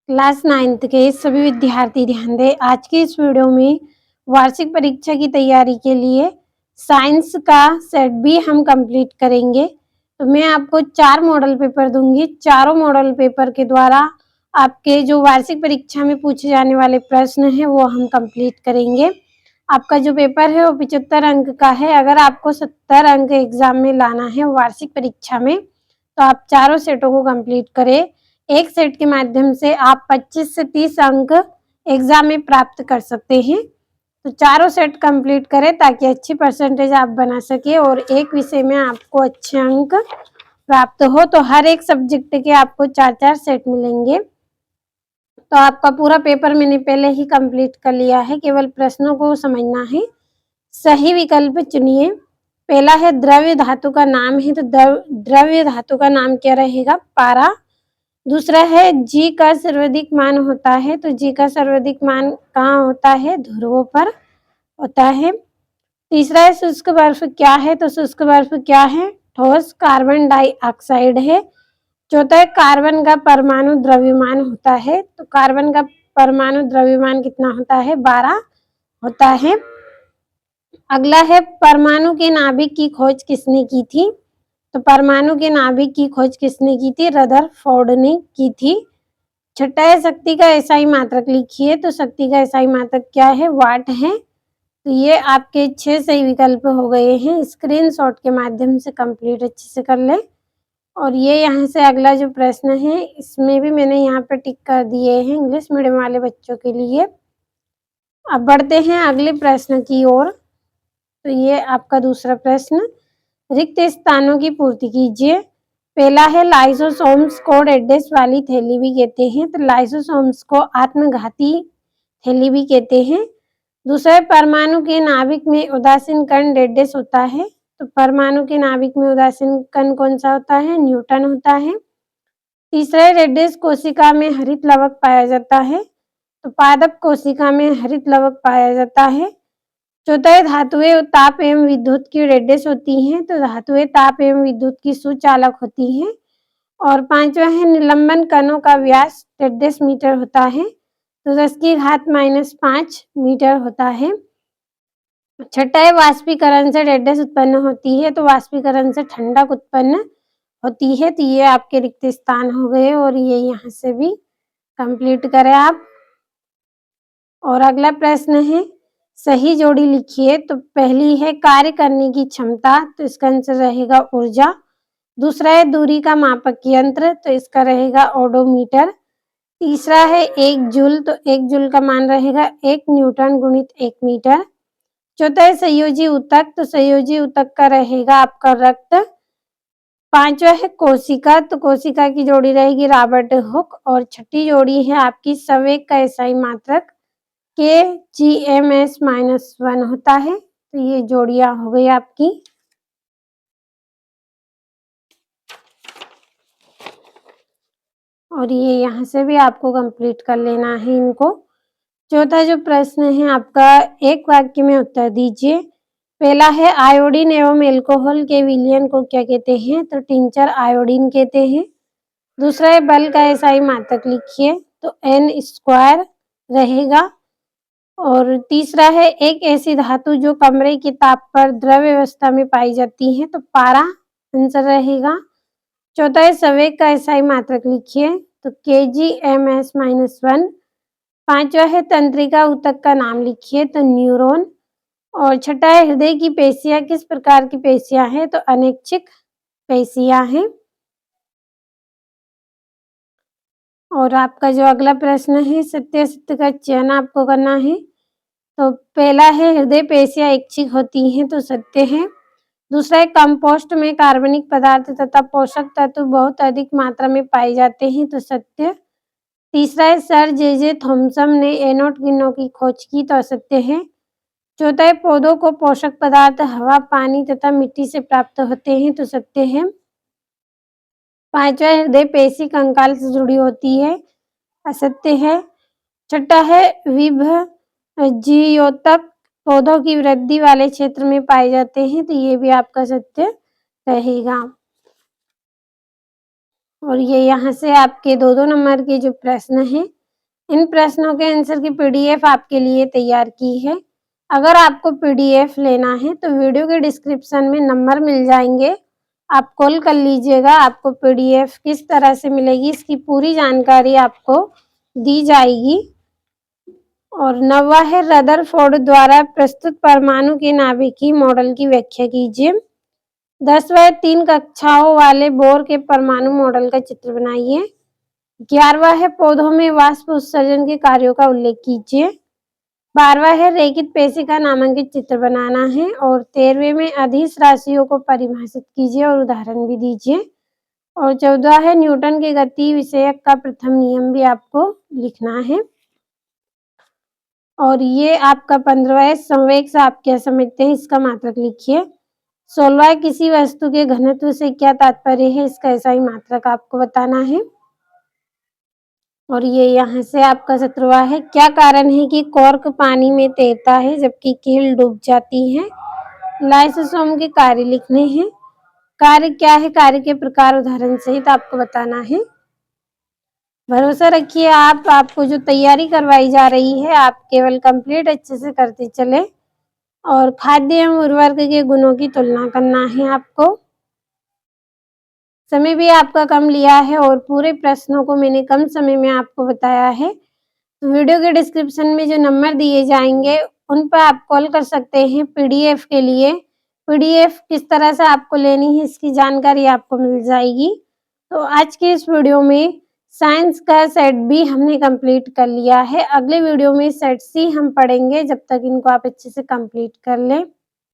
Class 9th के सभी विद्यार्थी ध्यान दें। आज की इस वीडियो में वार्षिक परीक्षा की तैयारी के लिए साइंस का सेट भी हम कंप्लीट करेंगे। तो मैं आपको 4 मॉडल पेपर दूंगी। चारों मॉडल पेपर के द्वारा आपके जो वार्षिक परीक्षा में पूछे जाने वाले प्रश्न हैं वो हम कंप्लीट करेंगे। आपका जो पेपर है वो 75 अंक का है। अगर आपको 70 अंक एग्जाम में लाना है वार्षिक परीक्षा में तो आप चारों सेटों को कंप्लीट करें। एक सेट के माध्यम से आप 25 से 30 अंक एग्जाम में प्राप्त कर सकते हैं। तो चारों सेट कंप्लीट करें ताकि अच्छी परसेंटेज आप बना सके और एक विषय में आपको अच्छे अंक प्राप्त हो। तो हर एक सब्जेक्ट के आपको 4-4 सेट मिलेंगे। तो आपका पूरा पेपर मैंने पहले ही कंप्लीट कर लिया है, केवल प्रश्नों को समझना है। सही विकल्प चुनिए। पहला है द्रव्य धातु का नाम है, तो द्रव्य धातु का नाम क्या रहेगा? पारा। दूसरा है जी का सर्वाधिक मान होता है, तो जी का सर्वाधिक मान कहाँ होता है? ध्रुवों पर होता है। तीसरा है शुष्क बर्फ क्या है? तो शुष्क बर्फ क्या है? ठोस कार्बन डाइऑक्साइड है। चौथा है कार्बन का परमाणु द्रव्यमान होता है, तो कार्बन का परमाणु द्रव्यमान कितना होता है? 12 होता है। अगला है परमाणु के नाभिक की खोज किसने की थी? तो परमाणु के नाभिक की खोज किसने की थी? रदरफोर्ड ने की थी। छठा है शक्ति का एसआई मात्रक लिखिए, तो शक्ति का एसआई मात्रक क्या है? वाट है। तो ये आपके 6 सही विकल्प हो गए हैं। स्क्रीनशॉट के माध्यम से कंप्लीट अच्छे से कर ले। और ये यहाँ से अगला जो प्रश्न है इसमें भी मैंने यहाँ पे टिक कर दिए हैं इंग्लिश मीडियम वाले बच्चों के लिए। अब बढ़ते हैं अगले प्रश्न की ओर। तो ये आपका दूसरा प्रश्न, रिक्त स्थानों की पूर्ति कीजिए। पहला है लाइसोसोम्स को डेडेस वाली थैली भी कहते हैं, तो लाइसोसोम्स को आत्मघाती थैली भी कहते हैं। दूसरा परमाणु के नाभिक में उदासीन कण डेडेस होता है, तो परमाणु के नाभिक में उदासीन कण कौन सा होता है? न्यूटन होता है। तीसरा डेडेस कोशिका में हरित लवक पाया जाता है, तो पादप कोशिका में हरित लवक पाया जाता है। चौथा है धातुएं ताप एवं विद्युत की डेडेस होती हैं, तो धातुएं ताप एवं विद्युत की सुचालक होती हैं। और पांचवा है निलंबन कणों का व्यास 10 मीटर होता है, तो 10⁻⁵ मीटर होता है। छठा है वाष्पीकरण से डेडेस उत्पन्न होती है, तो वाष्पीकरण से ठंडक उत्पन्न होती है। तो ये आपके रिक्त स्थान हो गए और ये यहाँ से भी कंप्लीट करें आप। और अगला प्रश्न है सही जोड़ी लिखिए। तो पहली है कार्य करने की क्षमता, तो इसका आंसर रहेगा ऊर्जा। दूसरा है दूरी का मापक यंत्र, तो इसका रहेगा ओडोमीटर। तीसरा है 1 जूल, तो 1 जूल का मान रहेगा 1 न्यूटन गुणित 1 मीटर। चौथा है संयोजी ऊतक, तो संयोजी ऊतक का रहेगा आपका रक्त। पांचवा है कोशिका, तो कोशिका की जोड़ी रहेगी रॉबर्ट हुक। और छठी जोड़ी है आपकी संवेग का एसआई मात्रक Kgms-1 होता है। तो ये जोड़ियां हो गई आपकी। और ये यहाँ से भी आपको कंप्लीट कर लेना है इनको। चौथा जो प्रश्न है आपका, एक वाक्य में उत्तर दीजिए। पहला है आयोडीन एवं एल्कोहल के विलयन को क्या कहते हैं? तो टिंचर आयोडीन कहते हैं। दूसरा है बल का एसआई मात्रक लिखिए, तो n² रहेगा। और तीसरा है एक ऐसी धातु जो कमरे के ताप पर द्रव्य अवस्था में पाई जाती है, तो पारा आंसर रहेगा। चौथा है संवेग का एसआई मात्रक लिखिए, तो Kgms-1। पांचवा है तंत्रिका ऊतक का नाम लिखिए, तो न्यूरॉन। और छठा है हृदय की पेशियां किस प्रकार की पेशियां हैं? तो अनैच्छिक पेशियां हैं। और आपका जो अगला प्रश्न है सत्य असत्य का चयन आपको करना है। तो पहला है हृदय पेशियां ऐच्छिक होती हैं, तो सत्य है। दूसरा है कंपोस्ट में कार्बनिक पदार्थ तथा पोषक तत्व बहुत अधिक मात्रा में पाए जाते हैं, तो सत्य। तीसरा है सर जे थॉमसन ने एनोड किरणों की खोज की, तो असत्य है। चौथा है पौधों को पोषक पदार्थ हवा, पानी तथा मिट्टी से प्राप्त होते हैं, तो सत्य है। पांचवा हृदय पेशी कंकाल से जुड़ी होती है, असत्य है। छठा है विभजियोतक पौधों की वृद्धि वाले क्षेत्र में पाए जाते हैं, तो ये भी आपका सत्य रहेगा। और ये यहाँ से आपके 2-2 नंबर के जो प्रश्न हैं इन प्रश्नों के आंसर की पीडीएफ आपके लिए तैयार की है। अगर आपको पीडीएफ लेना है तो वीडियो के डिस्क्रिप्शन में नंबर मिल जाएंगे, आप कॉल कर लीजिएगा। आपको पीडीएफ किस तरह से मिलेगी इसकी पूरी जानकारी आपको दी जाएगी। और 9वां है रदरफोर्ड द्वारा प्रस्तुत परमाणु के नाभिकीय मॉडल की व्याख्या कीजिए। 10वां 3 कक्षाओं वाले बोर के परमाणु मॉडल का चित्र बनाइए। 11वां है पौधों में वाष्प उत्सर्जन के कार्यों का उल्लेख कीजिए। 12वां है रेखित पेशिका नामांकित चित्र बनाना है। और 13वें में अदिश राशियों को परिभाषित कीजिए और उदाहरण भी दीजिए। और 14वां है न्यूटन के गति विषयक का प्रथम नियम भी आपको लिखना है। और ये आपका 15वां है संवेग से आप क्या समझते हैं इसका मात्रक लिखिए। 16वां किसी वस्तु के घनत्व से क्या तात्पर्य है इसका SI मात्रक आपको बताना है। और ये यहाँ से आपका 17वां है क्या कारण है कि कॉर्क पानी में तैरता है जबकि कील डूब जाती है। लाइसोसोम के कार्य लिखने हैं। कार्य क्या है, कार्य के प्रकार उदाहरण सहित आपको बताना है। भरोसा रखिए आपको जो तैयारी करवाई जा रही है आप केवल कंप्लीट अच्छे से करते चले। और खाद्य एवं उर्वरक के गुणों की तुलना करना है आपको। समय भी आपका कम लिया है और पूरे प्रश्नों को मैंने कम समय में आपको बताया है। तो वीडियो के डिस्क्रिप्शन में जो नंबर दिए जाएंगे उन पर आप कॉल कर सकते हैं पीडीएफ के लिए। पीडीएफ किस तरह से आपको लेनी है इसकी जानकारी आपको मिल जाएगी। तो आज के इस वीडियो में साइंस का सेट बी हमने कंप्लीट कर लिया है। अगले वीडियो में सेट सी हम पढ़ेंगे, जब तक इनको आप अच्छे से कंप्लीट कर लें।